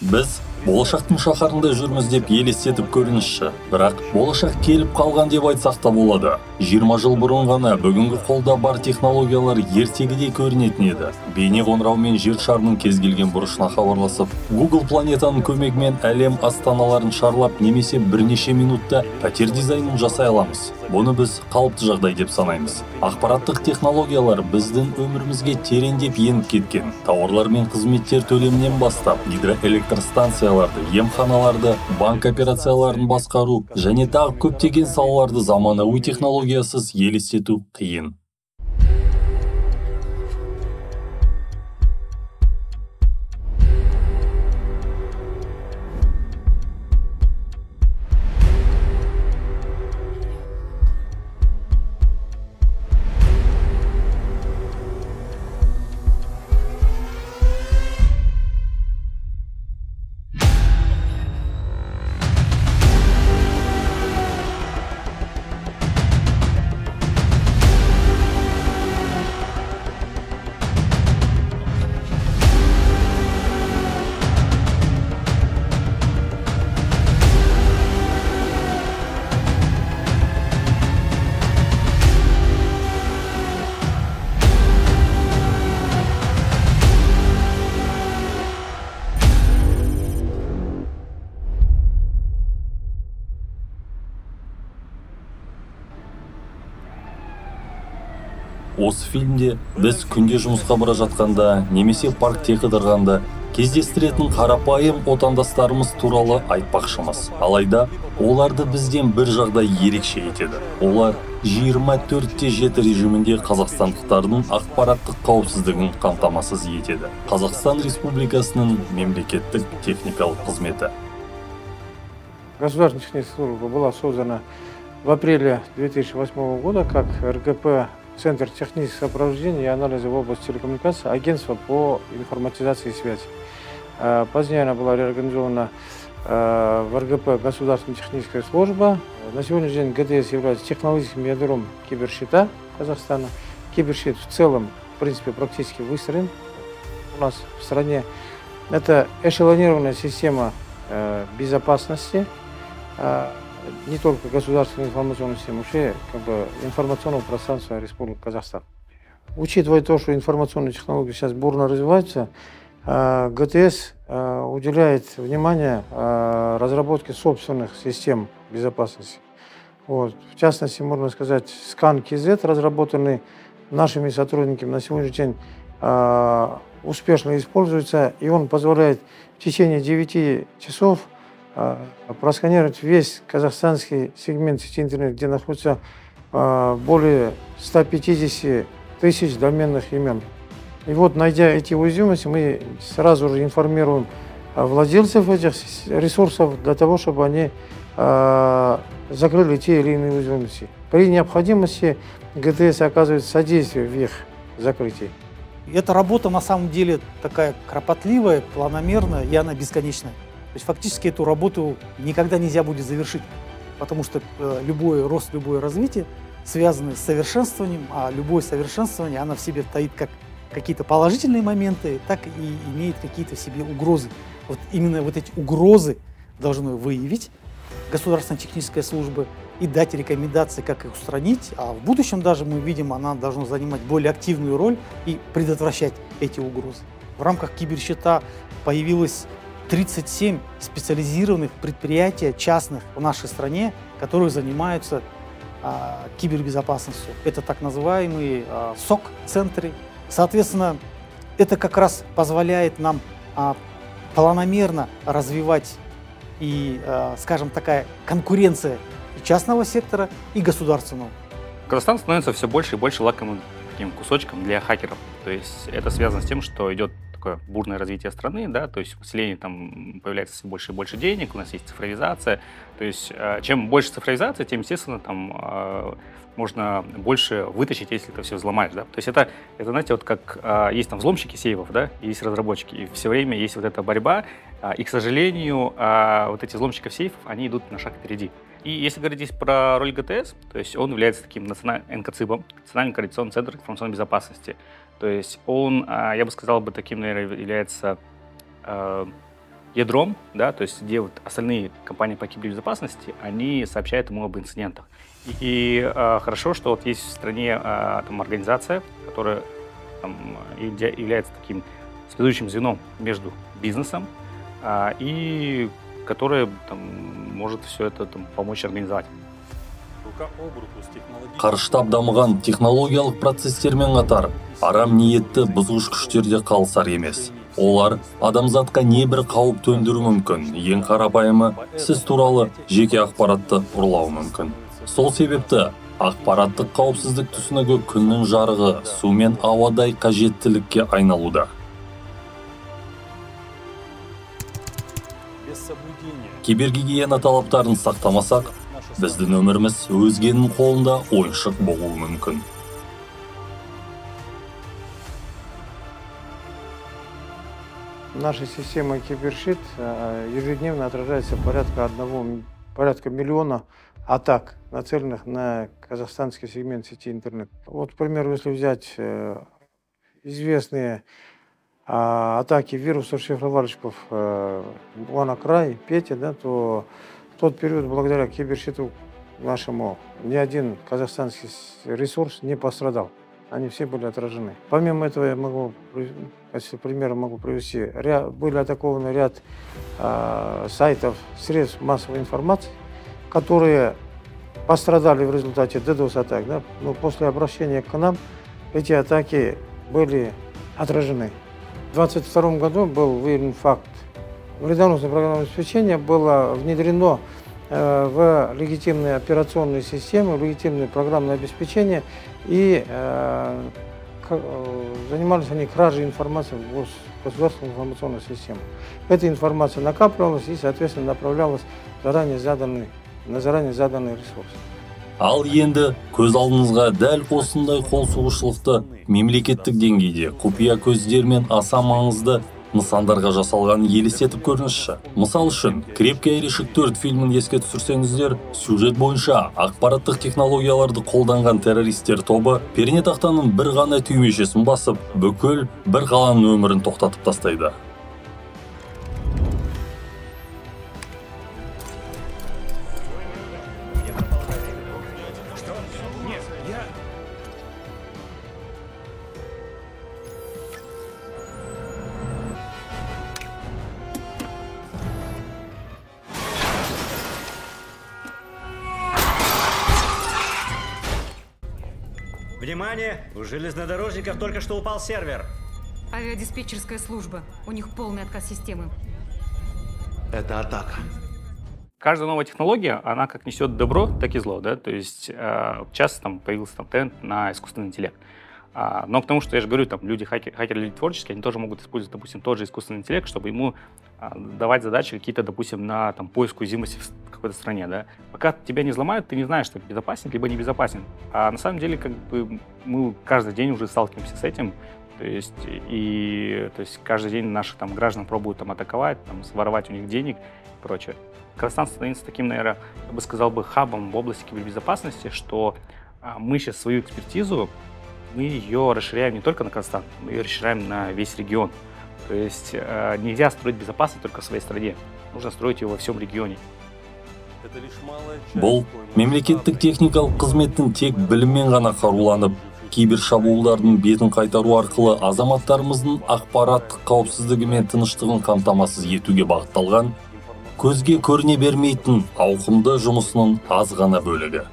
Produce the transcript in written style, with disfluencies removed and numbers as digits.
Біз болашақтың шаһарында жүрміз деп елестетіп көрініші. Бірақ болашақ келіп қалған деп айтсақ та болады. 20 жыл бұрын ғана бүгінгі қолда бар технологиялар ертегідей көрінетін еді. Бейне қоңыраумен жер шарының кез келген бұрышына хабарласып, Google планетаның көмегімен әлем астаналарын шарлап немесе бірнеше минутта пәтер дизайнын жасай аламыз. Бұны біз қалыпты жағдай деп санаймыз. Ақпараттық технологиялар біздің өмірімізге тереңдеп еніп кеткен. Тауарлар мен қызметтер төлемінен бастап, гидроэлектростанцияларды, емханаларды, банк операцияларын басқару және тағы көптеген салаларды заманауи технологиясыз елестету қиын. Осы фильмде біз күнде жұмысқа бара жатқанда, немесе паркте қыдырғанда кездестіретін қарапайым отандастарымыз туралы айтпақшымыз. Алайда, оларды бізден бір жағдай ерекше етеді. Олар 24/7 режимінде қазақстандықтардың ақпараттық қауіпсіздігін қамтамасыз етеді. Қазақстан Республикасының мемлекеттік техникалық қызметі. Государственная техническая служба была создана в апреле 2008 года как РГП Центр технического сопровождения и анализа в области телекоммуникаций, агентство по информатизации и связи. Позднее она была реорганизована в РГП Государственная техническая служба. На сегодняшний день ГТС является технологическим ядром киберщита Казахстана. Киберщит в целом, в принципе, практически выстроен у нас в стране. Это эшелонированная система безопасности, не только государственной информационной системы, вообще информационного пространства Республики Казахстан. Учитывая то, что информационные технологии сейчас бурно развиваются, ГТС уделяет внимание разработке собственных систем безопасности. Вот. В частности, можно сказать, скан КИЗ, разработанный нашими сотрудниками, на сегодняшний день успешно используется, и он позволяет в течение 9 часов просканировать весь казахстанский сегмент сети интернет, где находится более 150 тысяч доменных имен. И вот, найдя эти уязвимости, мы сразу же информируем владельцев этих ресурсов для того, чтобы они закрыли те или иные уязвимости. При необходимости ГТС оказывает содействие в их закрытии. Эта работа на самом деле такая кропотливая, планомерная, и она бесконечная. То есть фактически эту работу никогда нельзя будет завершить, потому что любой рост, любое развитие связаны с совершенствованием, а любое совершенствование, оно в себе таит как какие-то положительные моменты, так и имеет какие-то в себе угрозы. Вот именно вот эти угрозы должны выявить государственная техническая служба и дать рекомендации, как их устранить, а в будущем даже мы видим, она должна занимать более активную роль и предотвращать эти угрозы. В рамках киберщита появилось 37 специализированных предприятий частных в нашей стране, которые занимаются кибербезопасностью. Это так называемые СОК-центры. Соответственно, это как раз позволяет нам планомерно развивать и, скажем, такая конкуренция и частного сектора, и государственного. Казахстан становится все больше и больше лакомым таким кусочком для хакеров. То есть это связано с тем, что идет такое бурное развитие страны, да, то есть у населения там появляется все больше и больше денег, у нас есть цифровизация. То есть чем больше цифровизация, тем, естественно, там можно больше вытащить, если это все взломаешь, да. То есть это знаете, вот как есть там взломщики сейфов, да, и есть разработчики, и все время есть вот эта борьба, и, к сожалению, вот эти взломщиков сейфов, они идут на шаг впереди. И если говорить здесь про роль ГТС, то есть он является таким НКЦИБом, Национальным координационным центром информационной безопасности. То есть он, я бы сказал, таким, наверное, является ядром, да, то есть где вот остальные компании по кибербезопасности, они сообщают ему об инцидентах. И хорошо, что вот есть в стране там организация, которая там, является таким связующим звеном между бизнесом и которая там, может все это там, помочь организовать. Қарыштап дамыған технологиялық процесстермен қатар арам ниетті бұзғыш күштер де қалысар емес. Олар адамзатқа небір қауіп төндіруі мүмкін. Ең қарапайымы сіз туралы жеке ақпаратты ұрлауы мүмкін. Сол себепті ақпараттық қауіпсіздік түсінігі күннің жарығы, су мен ауадай қажеттілікке айналуда. Кибергигиена талаптарын сақтамасақ, біздің өміріміз өзгенің қолында ойыншық болуы мүмкін. Наша система Кибершит ежедневно отражается порядка миллиона атак, нацеленных на казахстанский сегмент сети интернет. Вот, к примеру, если взять известные атаки вирусов-шифровальщиков WannaCry, Петя, да, то в тот период, благодаря Кибершиту нашему, ни один казахстанский ресурс не пострадал. Они все были отражены. Помимо этого, я могу, если пример могу привести, были атакованы ряд сайтов, средств массовой информации, которые пострадали в результате DDoS-атак. Да? Но после обращения к нам эти атаки были отражены. В 2022 году был выявлен факт. Вредоносное программное обеспечение было внедрено в легитимные операционные системы, в легитимное программное обеспечение, и занимались они кражей информации в государственную информационную систему. Эта информация накапливалась и, соответственно, направлялась на заранее заданный ресурс. Ал енді көз алдыңызға дәл осындай қол сұғушылықты мемлекеттік деңгейде құпия көздермен аса маңызды нысандарға жасалған елестетіп көріңізші. Мысал үшін, «Крепкий орешек 4» фильмін еске түсірсеңіздер, сюжет бойынша ақпараттық технологияларды қолданған террористер тобы пернетақтаның бір ғана түймешесін басып, бүкіл бір қаланың өмірін тоқтатып тастайды. Внимание! У железнодорожников только что упал сервер. Авиадиспетчерская служба. У них полный отказ системы. Это атака. Каждая новая технология, она как несет добро, так и зло, да, то есть часто там появился там тренд на искусственный интеллект. Но потому что, я же говорю, там хакеры, люди творческие, они тоже могут использовать, допустим, тот же искусственный интеллект, чтобы ему давать задачи какие-то, допустим, на там, поиск уязвимости в какой-то стране, да. Пока тебя не взломают, ты не знаешь, что безопасен, либо небезопасен. А на самом деле, как бы, мы каждый день уже сталкиваемся с этим, то есть каждый день наших там граждан пробуют там атаковать, там, своровать у них денег и прочее. Казахстан становится таким, наверное, я бы сказал, хабом в области кибербезопасности, что мы сейчас свою экспертизу, мы ее расширяем не только на Казахстан, мы ее расширяем на весь регион. То есть нельзя строить безопасность только в своей стране, нужно строить ее во всем регионе. Бұл мемлекеттік техникалық қызметтің тек біліммен ғана қаруланып, кибер шабуылдардың бетін қайтару арқылы азаматтарымыздың ақпараттық қауіпсіздігі мен тыныштығын қамтамасыз етуге бағытталған, көзге көріне бермейтін ауқымды жұмысының аз ғана бөлігі.